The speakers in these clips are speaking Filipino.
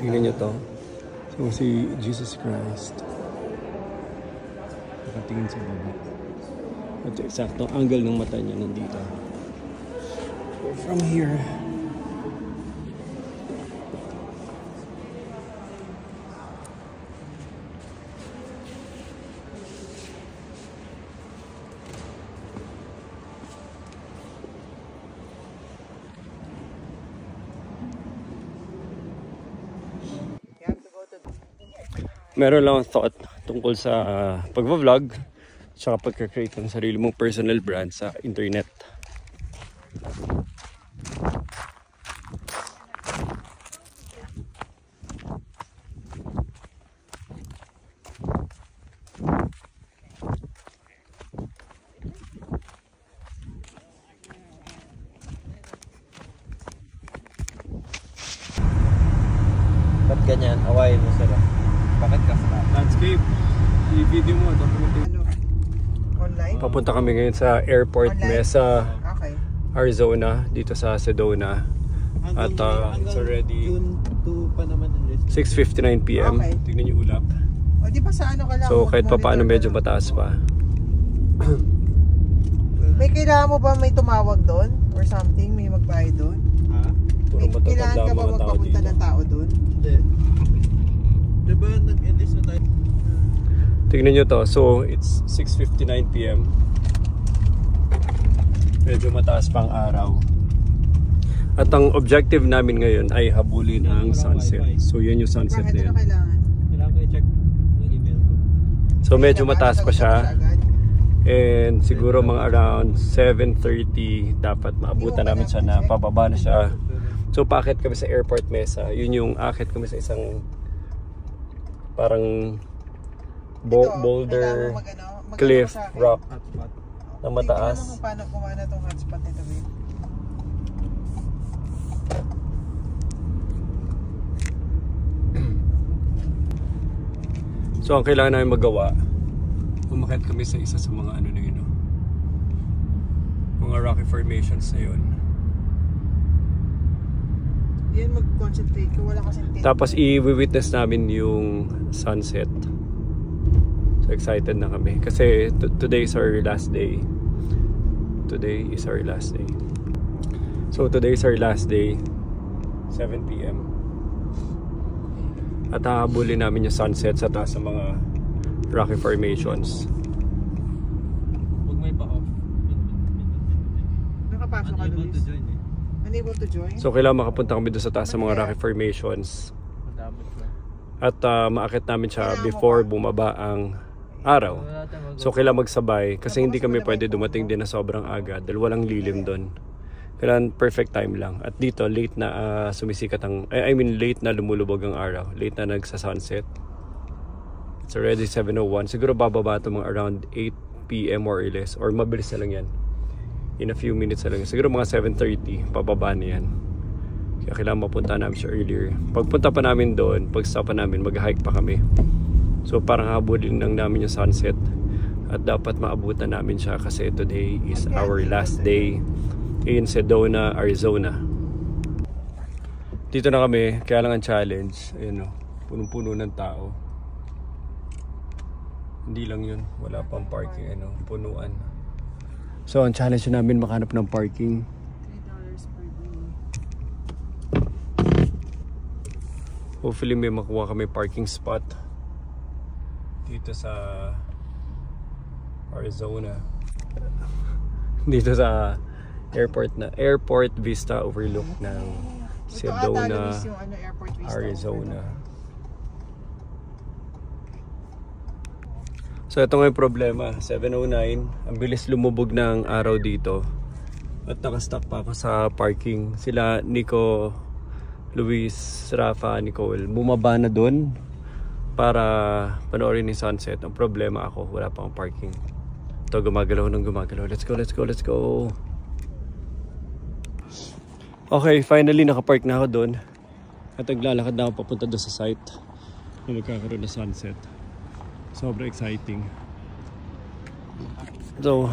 Tingnan nyo to. So si Jesus Christ. Nakatingin sa baba. At eksakto angle ng mata niya nandito. From here. Meron lang ang thought tungkol sa pag-vlog tsaka pagka-create ng sarili mong personal brand sa internet. Ba't ganyan? Awayin mo sila. Bakit ka sa Landscape. I-video mo. Ano? Online? Papunta kami ngayon sa Airport Online? Mesa, Okay. Arizona. Dito sa Sedona. At it's already June 2 pa naman 6:59 PM. Okay. Tignan niyo ulap. O di ba sa ano ka lang? So kahit pa mag-monitor paano ka medyo lang. mataas pa. May kailangan mo ba may tumawag doon? Or something? May magbayad doon? Ha? Puro May kailangan matatanda ka ba mga tao magpapunta dito. ng tao doon? Hindi. Diba nag-enlist na tayo? Tignan nyo to. So it's 6:59 PM. Medyo mataas pang araw. At ang objective namin ngayon ay habulin ang sunset. So yun yung sunset Bakit na ano yun. kailangan? Kailangan ko i-check yung email ko. So medyo mataas pa siya. Agad? And siguro mga around 7:30 dapat maabutan namin siya na pababa na siya. So paakit kami sa Airport Mesa. Yun yung akit kami sa isang parang Ito, boulder, kailangan mo mag-ano cliff, sa akin. rock Hotspot. na mataas. Tingnan mo kung paano kumana tong hotspot nito, babe. So ang kailangan namin magawa, umakyat kami sa isa sa mga ano na yun, no? Mga rocky formations na yun. Yan, mag-concentrate ka. Wala kasing tent. Tapos i-witness namin yung sunset. So excited na kami. Kasi today is our last day. Today is our last day. So today is our last day. 7 PM. At hahabulin namin yung sunset sa taas ng mga rocky formations. Huwag may pa-off. Nakapasok ka, Unable to Luis. join eh. Unable to join? So kailangan makapunta kami doon sa taas ng mga rocky formations. Madamot ka. At maakit namin siya before bumaba ang araw. Wala tayong So kailangan magsabay kasi hindi kami pwede dumating din na sobrang aga dahil walang lilim doon. Kailangan perfect time lang. At dito late na sumisikat ang late na lumulubog ang araw. Late na nagsa-sunset. It's already 7:01. Siguro bababa ito mga around 8 PM or less or mabilis na lang yan. In a few minutes na lang. Siguro mga 7:30 pababa na yan. Kaya kailangan mapunta namin siya earlier. Pagpunta pa namin doon, pag-stop pa namin, mag-hike pa kami. So parang habulin lang namin yung sunset. At dapat maabutan namin siya kasi today is our last day in Sedona, Arizona. Dito na kami, kaya lang ang challenge. Ayun o, punong-puno ng tao. Hindi lang yun, wala pang parking, punuan. So ang challenge namin makahanap ng parking. $3 per day. Hopefully may makuha kami parking spot dito sa Arizona. Dito sa Airport Vista Overlook ng Ito ata, Sedona, Luis, yung Airport Vista. Arizona. So ito nga yung problema, 7:09, ang bilis lumubog ng araw dito. At nakastock pa ako sa parking. Sila Nico, Luis, Rafa, Nicole, bumaba na doon para panoorin yung sunset. Ang problema ako, wala pa akong parking. Ito, gumagalaw ng gumagalaw. Let's go, let's go, let's go. Okay, finally nakapark na ako doon. At naglalakad na ako papunta doon sa site na magkakaroon na sunset. Sobrang exciting. So,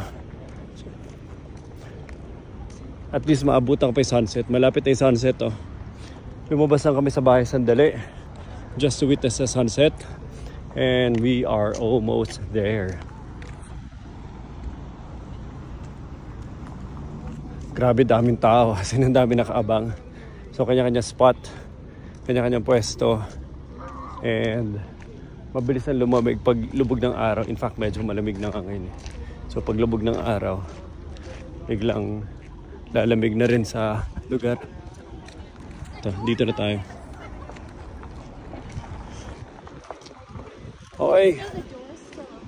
at least maabutan ko pa yung sunset. Malapit na yung sunset, oh. Lumabas lang kami sa bahay sandali just to witness the sunset. And we are almost there. Grabe, daming tao. Kasi ang dami nakaabang. So kanya-kanya spot, kanya-kanyang pwesto. And mabilis ang lumamig pag lubog ng araw. In fact, medyo malamig na ngayon. So pag lubog ng araw, biglang lalamig na rin sa lugar. Ito, dito na tayo. Okay.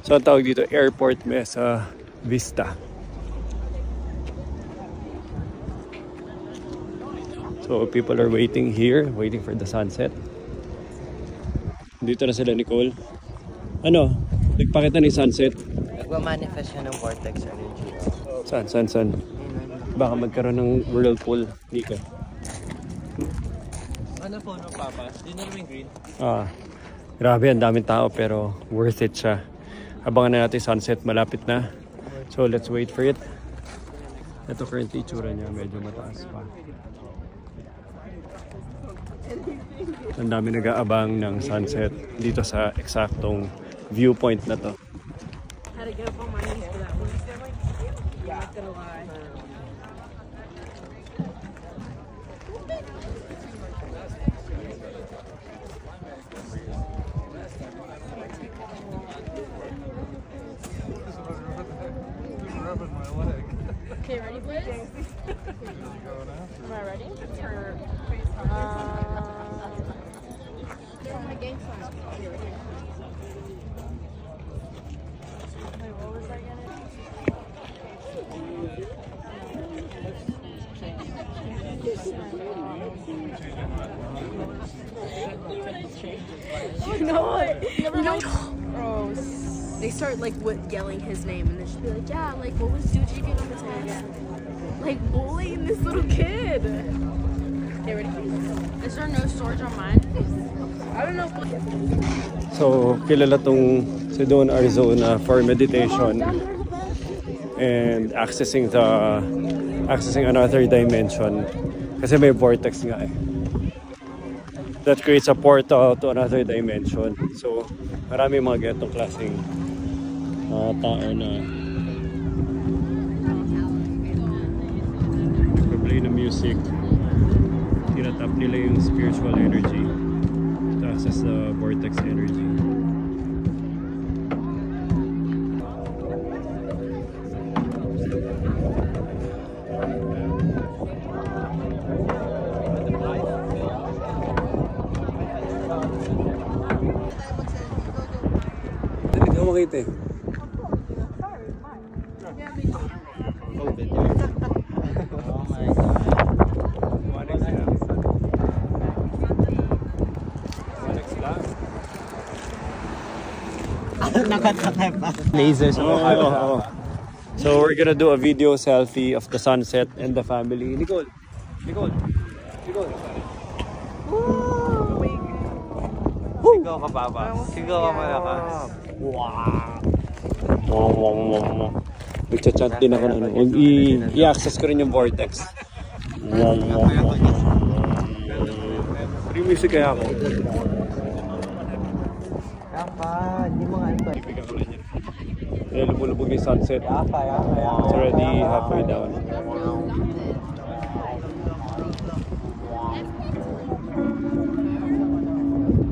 So ang tawag dito, Airport Mesa Vista. So people are waiting here, waiting for the sunset. Dito na sila, Nicole. Ano? Nagpakita ni sunset. Nagmamanifest siya ng vortex energy. Saan? Baka magkaroon ng whirlpool, Nico. Ano po no, Papa? Di na naman green? Grabe, ang daming tao pero worth it siya. Abangan na natin sunset, malapit na. So let's wait for it. Ito currently itsura niya, medyo mataas pa. Ang dami nag-aabang ng sunset dito sa eksaktong viewpoint na to. Had to get up on my knees for that one. I'm not gonna lie. Okay, ready, boys? Am I ready? My game sign. Wait, what was I gonna No. Oh, they start like yelling his name, and they should be like, yeah, like what was Suji doing on the test? Like bullying this little kid. Okay, ready? Is there no storage on mine? I don't know. So kilala tong si Don Arizona for meditation and accessing another dimension. Kasi may vortex nga eh. That creates a portal to another dimension. So, marami mga ganitong klaseng tao na nag-play ng music. Tinatap nila yung spiritual energy to access the vortex energy. Makita eh. Oh my God. Nakatakay pa. Laser sa Oh. So we're gonna do a video selfie of the sunset and the family. Nicole. Sigaw ka, Papa. Sigaw ka, malakas. Wow. Nagchat-chat din ako na ano. I-access ko rin yung vortex. Free music kaya ako. Papa, hindi mo nga ito. Ibigay ko rin yun. Kaya lumulubog yung sunset. Kaya. It's already halfway down.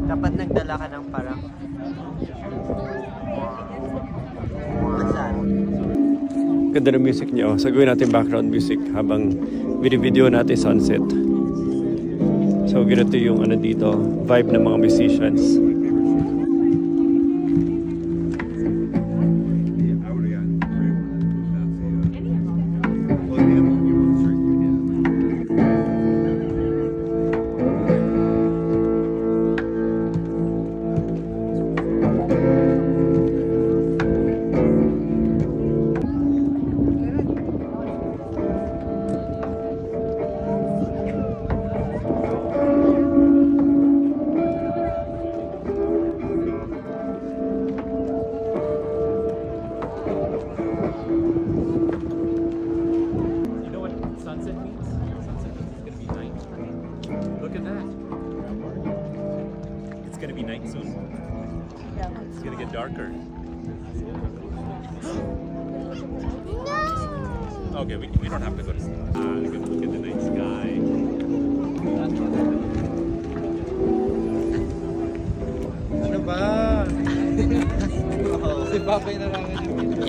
Dapat nagdala ka ng parang... Saan? Ganda ng music niyo. So gawin natin background music habang video natin sunset. So ganito yung ano dito, vibe ng mga musicians. Okay, we don't have to go to sleep. Look at the night sky. Ano ba? Si Papa yung narangan yung video.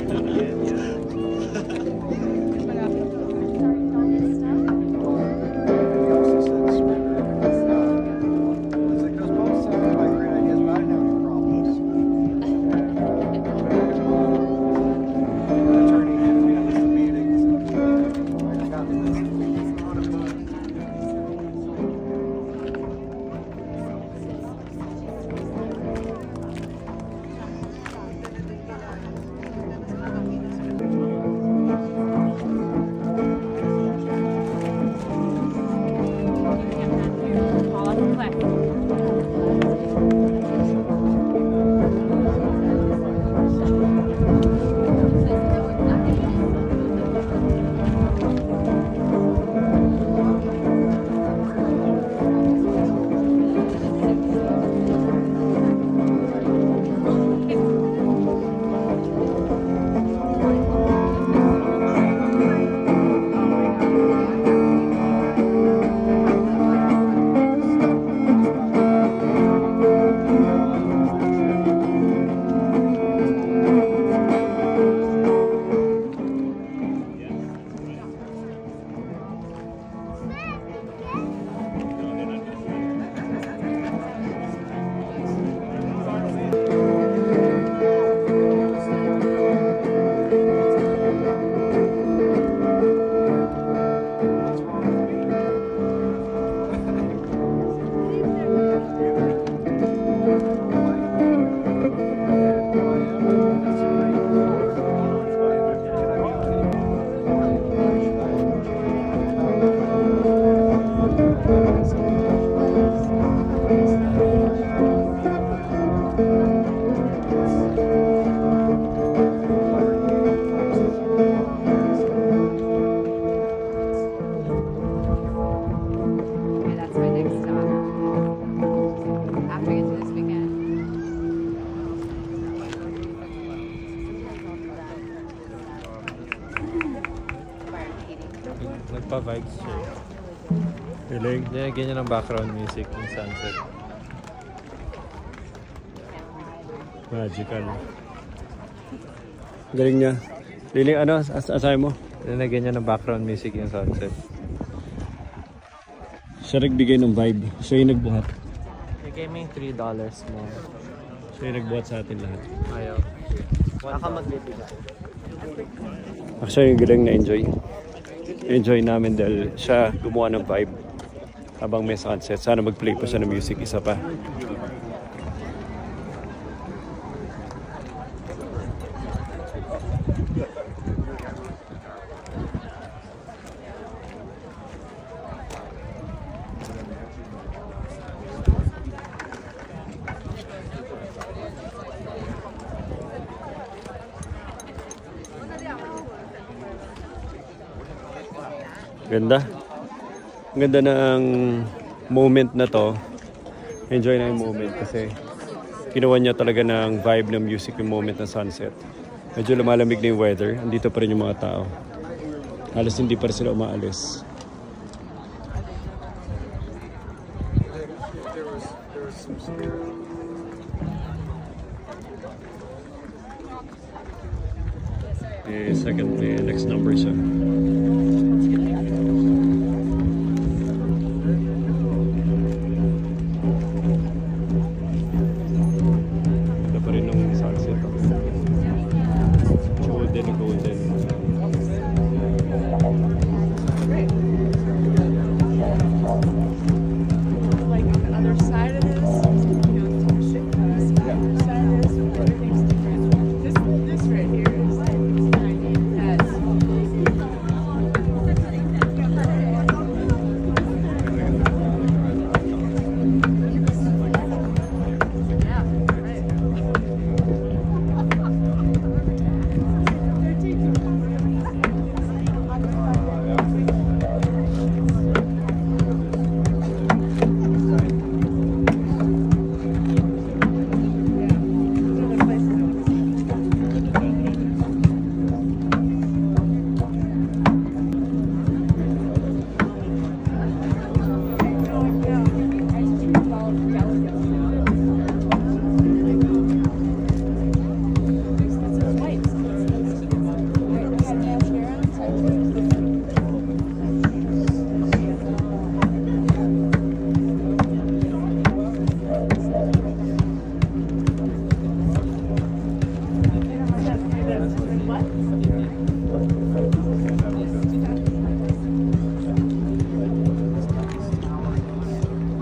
Nagpa-vibes siya. Galing. Nilagyan niya ng background music yung sunset. Magical. Galing niya. Liling, ano? Asay mo? Nilagyan niya ng background music yung sunset. Siya nagbigay ng vibe. Siya yung nagbuhat. Bigay mo yung $3 mo. Siya yung nagbuhat sa atin lahat. Ayaw. Baka magbibigay. Actually, yung galing na enjoy. Enjoy namin dahil siya gumawa ng vibe habang may sunset. Sana mag-play pa siya ng music isa pa. Ganda. Ganda ng moment na to. Enjoy na yung moment kasi ginawa niya talaga ng vibe ng music yung moment ng sunset. Medyo lumalamig na yung weather. Andito pa rin yung mga tao. Halos hindi pa rin sila umaalis. Second play, next number siya.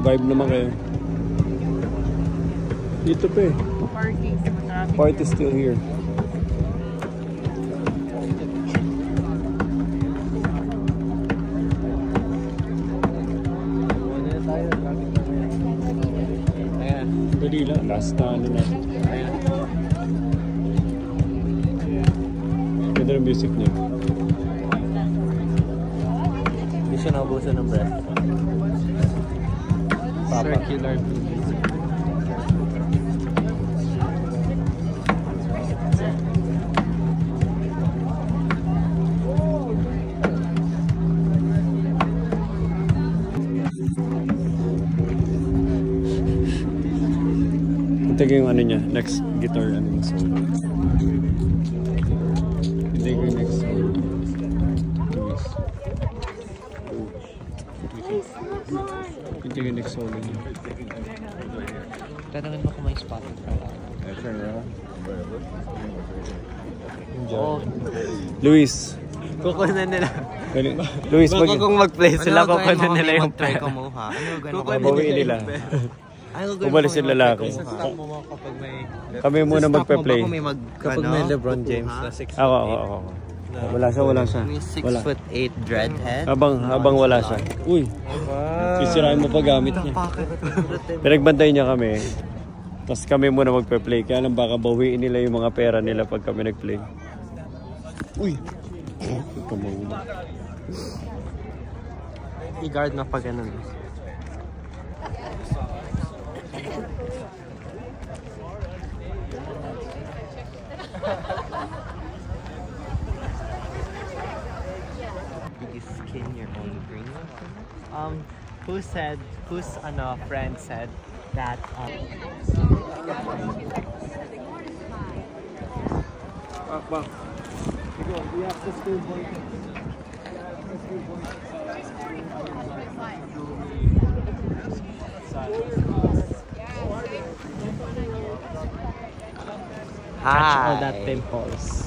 Vibe naman kayo. Dito pa eh. Party still here. Dali lang, last na ano natin. Ganda ng music niya. Hindi siya naubusan ng breath. Circular. Ito yung ano niya, next guitar ano yung solo. Ito yung next solo. Ito yung next solo niya. Tanungin mo kung may Spotify. Oh. Luis. Kukunan nila. Luis, Baka kung mag-play sila, kukunan nila yung try pera. ko mo ha. Ano gano'n? Babawiin nila. Umalis yung lalaki. Stop mo kapag may... Kami muna magpe-play. Kapag may LeBron James na 6'8". Ako. Wala siya. May Wala. 6'8" dreadhead. Habang wala siya. Uy, sisirain mo pa gamit niya. Pinagbantay niya kami. Tapos kami muna magpe-play. Kaya lang baka bawiin nila yung mga pera nila pag kami nag-play. Uy! Kamawala. I-guard na pag ganun. Did you skin your own green? Whose friend said that catch all that pimples.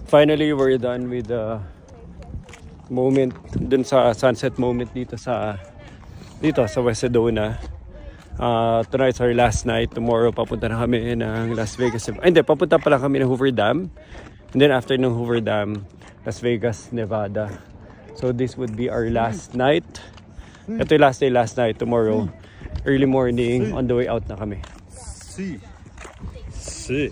Finally, we're done with the moment dun sa sunset moment dito sa West Sedona. Tonight's our last night. Tomorrow papunta na kami ng Las Vegas. Hindi, papunta pala kami ng Hoover Dam. And then after ng Hoover Dam, Las Vegas, Nevada. So this would be our last night. Ito yung last day, last night. Tomorrow, early morning, on the way out na kami. See.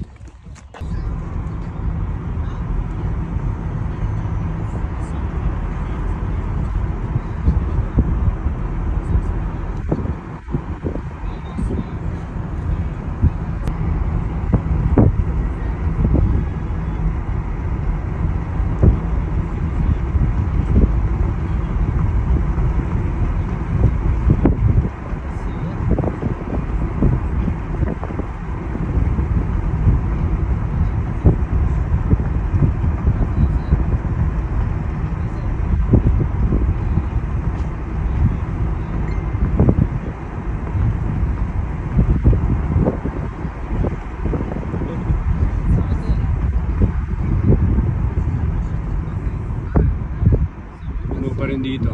Pa rin dito.